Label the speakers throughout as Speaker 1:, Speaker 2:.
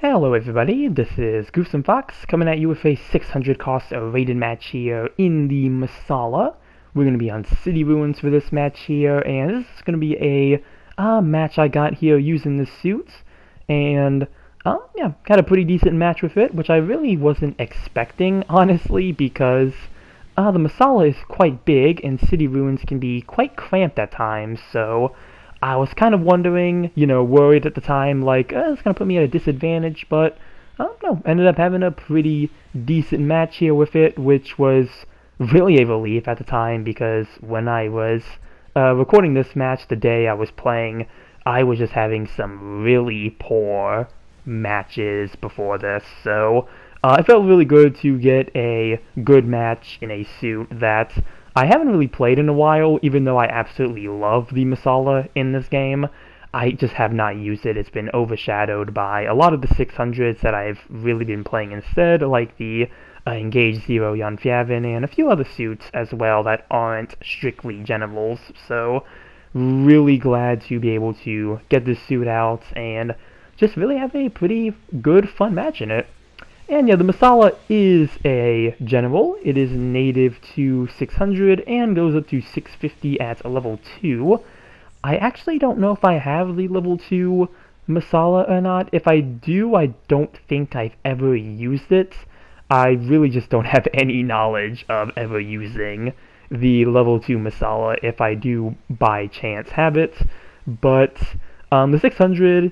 Speaker 1: Hello everybody, this is Gruesome Fox coming at you with a 600 cost rated match here in the Messala. We're going to be on City Ruins for this match here, and this is going to be a match I got here using the suits, and yeah, got a pretty decent match with it, which I really wasn't expecting, honestly, because the Messala is quite big and City Ruins can be quite cramped at times, so I was kind of wondering, worried at the time, like, it's going to put me at a disadvantage, but I don't know, ended up having a pretty decent match here with it, which was really a relief at the time, because when I was recording this match the day I was playing, I was just having some really poor matches before this, so it felt really good to get a good match in a suit that I haven't really played in a while, even though I absolutely love the Messala in this game. I just have not used it. It's been overshadowed by a lot of the 600s that I've really been playing instead, like the Engage Zero Jan Fjavin and a few other suits as well that aren't strictly generals. So, really glad to be able to get this suit out and just really have a pretty good, fun match in it. And yeah, the Messala is a general. It is native to 600 and goes up to 650 at level 2. I actually don't know if I have the level 2 Messala or not. If I do, I don't think I've ever used it. I really just don't have any knowledge of ever using the level 2 Messala if I do by chance have it. But the 600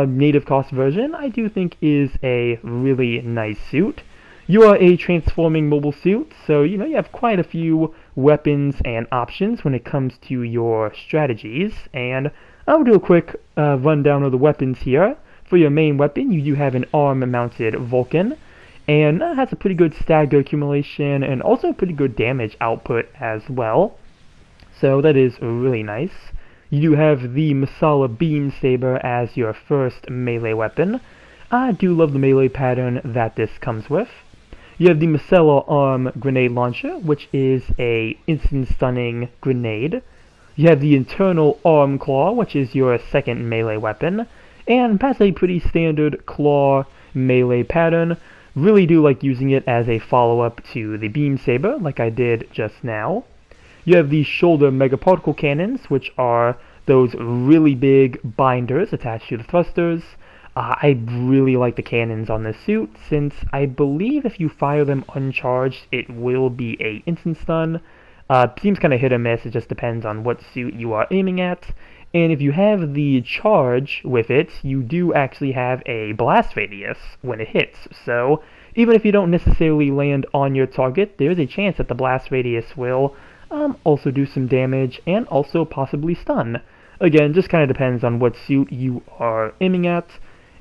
Speaker 1: native cost version, I do think is a really nice suit. You are a transforming mobile suit, so you have quite a few weapons and options when it comes to your strategies. And I'll do a quick rundown of the weapons here. For your main weapon, you do have an arm-mounted Vulcan, and that has a pretty good stagger accumulation and also pretty good damage output as well. So that is really nice. You do have the Messala Beam Saber as your first melee weapon. I do love the melee pattern that this comes with. You have the Messala Arm Grenade Launcher, which is a instant stunning grenade. You have the Internal Arm Claw, which is your second melee weapon, and has a pretty standard claw melee pattern. Really do like using it as a follow-up to the Beam Saber, like I did just now. You have the shoulder megaparticle cannons, which are those really big binders attached to the thrusters. I really like the cannons on this suit, since I believe if you fire them uncharged, it will be a instant stun. Seems kind of hit or miss, it just depends on what suit you are aiming at. And if you have the charge with it, you do actually have a blast radius when it hits. So even if you don't necessarily land on your target, there's a chance that the blast radius will also do some damage and also possibly stun. Again, just kind of depends on what suit you are aiming at.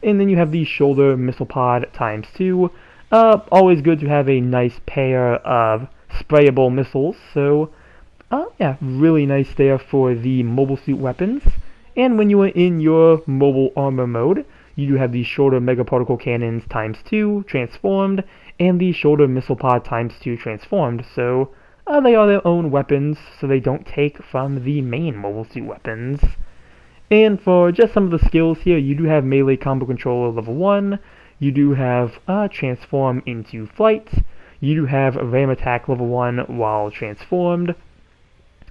Speaker 1: And then you have the shoulder missile pod times 2. Always good to have a nice pair of sprayable missiles. So yeah, really nice there for the mobile suit weapons. And when you are in your mobile armor mode, you do have the shoulder megaparticle cannons times 2 transformed, and the shoulder missile pod times 2 transformed. So they are their own weapons, so they don't take from the main mobile suit weapons. And for just some of the skills here, you do have melee combo controller level 1, you do have transform into flight, you do have ram attack level 1 while transformed,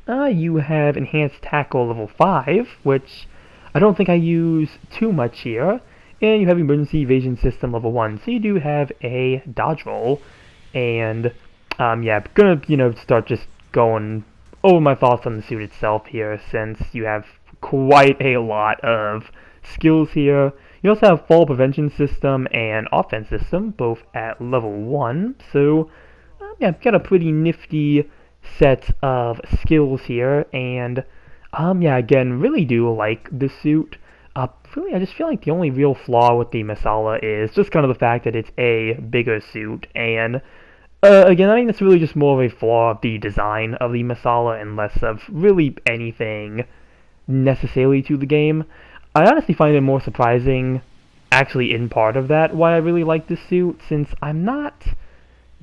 Speaker 1: you have enhanced tackle level 5, which I don't think I use too much here, and you have emergency evasion system level 1, so you do have a dodge roll. And yeah, gonna start just going over my thoughts on the suit itself here, since you have quite a lot of skills here. You also have fall prevention system and offense system, both at level 1, so yeah, got a pretty nifty set of skills here. And yeah, again, really do like the suit. Really, I just feel like the only real flaw with the Messala is just kind of the fact that it's a bigger suit, and again, I think it's really just more of a flaw of the design of the Messala and less of really anything necessarily to the game. I honestly find it more surprising, actually in part of that, why I really like this suit, since I'm not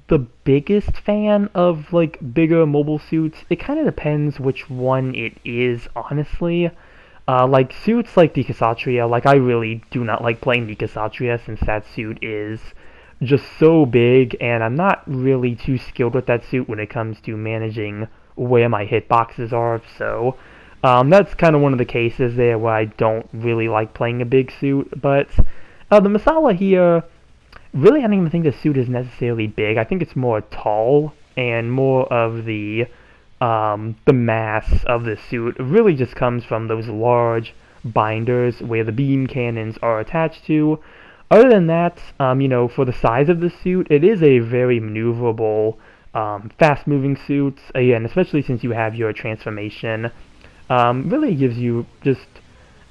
Speaker 1: the biggest fan of like bigger mobile suits. It kind of depends which one it is, honestly. Like suits like the Kshatriya, like I really do not like playing the Kshatriya since that suit is just so big, and I'm not really too skilled with that suit when it comes to managing where my hitboxes are, so that's kind of one of the cases there where I don't really like playing a big suit. But the Messala here, really I don't even think the suit is necessarily big. I think it's more tall, and more of the mass of the suit really just comes from those large binders where the beam cannons are attached to. Other than that, for the size of the suit, it is a very maneuverable, fast-moving suit. Again, especially since you have your transformation, really gives you just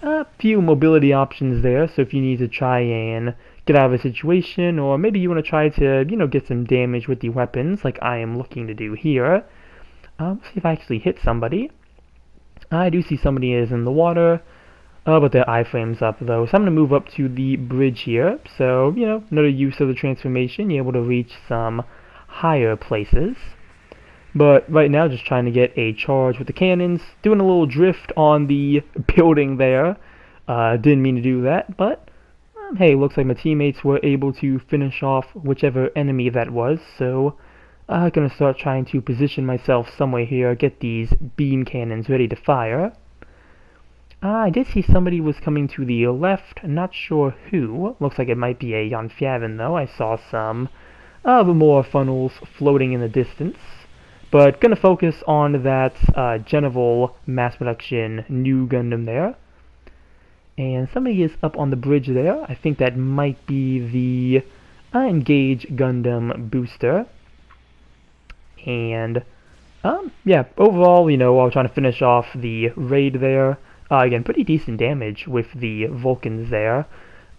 Speaker 1: a few mobility options there. So if you need to try and get out of a situation, or maybe you want to try to, get some damage with the weapons, like I am looking to do here. Let's see if I actually hit somebody. I do see somebody is in the water. But their iframe's up though, so I'm going to move up to the bridge here. So, another use of the transformation, you're able to reach some higher places. But right now, just trying to get a charge with the cannons, doing a little drift on the building there. Didn't mean to do that, but hey, looks like my teammates were able to finish off whichever enemy that was. So, I'm going to start trying to position myself somewhere here, get these beam cannons ready to fire. I did see somebody was coming to the left, not sure who. Looks like it might be a Janfjäven though. I saw some more funnels floating in the distance. But gonna focus on that General mass production new Gundam there. And somebody is up on the bridge there. I think that might be the Engage Gundam booster. And yeah, overall, while trying to finish off the raid there. Again, pretty decent damage with the Vulcans there.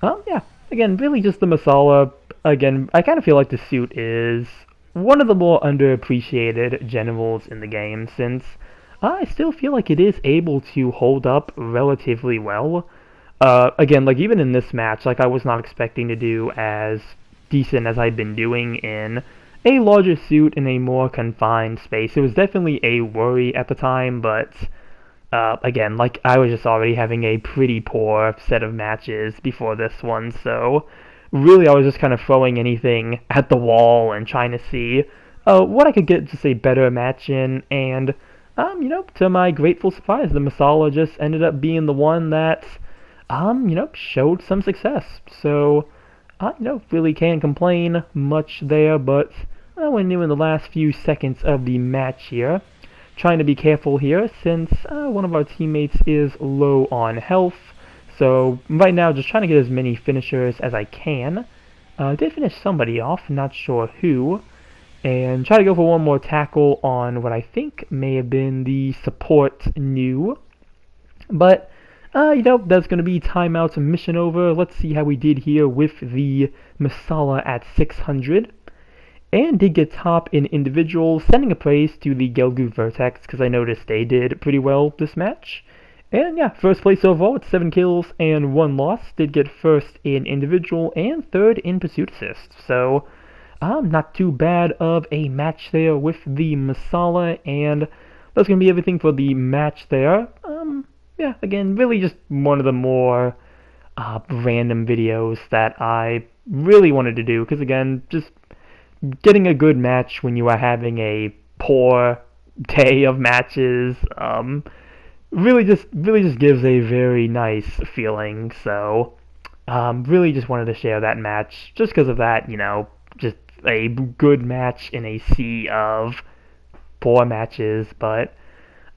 Speaker 1: Yeah, again, really just the Messala. Again, I kind of feel like the suit is one of the more underappreciated generals in the game, since I still feel like it is able to hold up relatively well. Again, like even in this match, like I was not expecting to do as decent as I've been doing in a larger suit in a more confined space. It was definitely a worry at the time, but again, like I was just already having a pretty poor set of matches before this one, so really I was just kind of throwing anything at the wall and trying to see what I could get just a better match in, and to my grateful surprise, the Messala just ended up being the one that showed some success. So really can't complain much there, but when in the last few seconds of the match here, trying to be careful here since one of our teammates is low on health. So right now, just trying to get as many finishers as I can. Did finish somebody off, not sure who. And try to go for one more tackle on what I think may have been the support new. But, that's going to be timeout mission over. Let's see how we did here with the Messala at 600. And did get top in individual, sending a praise to the Gelgu Vertex, because I noticed they did pretty well this match. And yeah, first place overall with 7 kills and 1 loss. Did get first in individual and third in pursuit assist. So, not too bad of a match there with the Messala, and that's going to be everything for the match there. Yeah, again, really just one of the more random videos that I really wanted to do, because again, just getting a good match when you are having a poor day of matches, really just gives a very nice feeling. So, really just wanted to share that match, just because of that, just a good match in a sea of poor matches. But,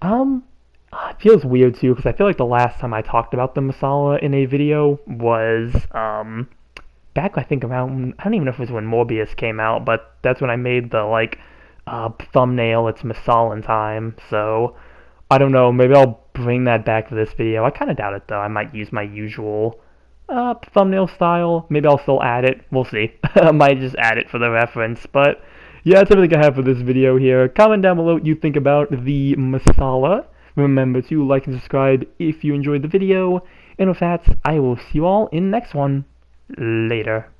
Speaker 1: it feels weird too, because I feel like the last time I talked about the Messala in a video was, back, I think, around, I don't even know if it was when Morbius came out, but that's when I made the, thumbnail, it's Messala time, so, I don't know, maybe I'll bring that back to this video. I kind of doubt it, though. I might use my usual, thumbnail style. Maybe I'll still add it. We'll see. I might just add it for the reference, but, yeah, that's everything I have for this video here. Comment down below what you think about the Messala. Remember to like and subscribe if you enjoyed the video, and with that, I will see you all in the next one. Later.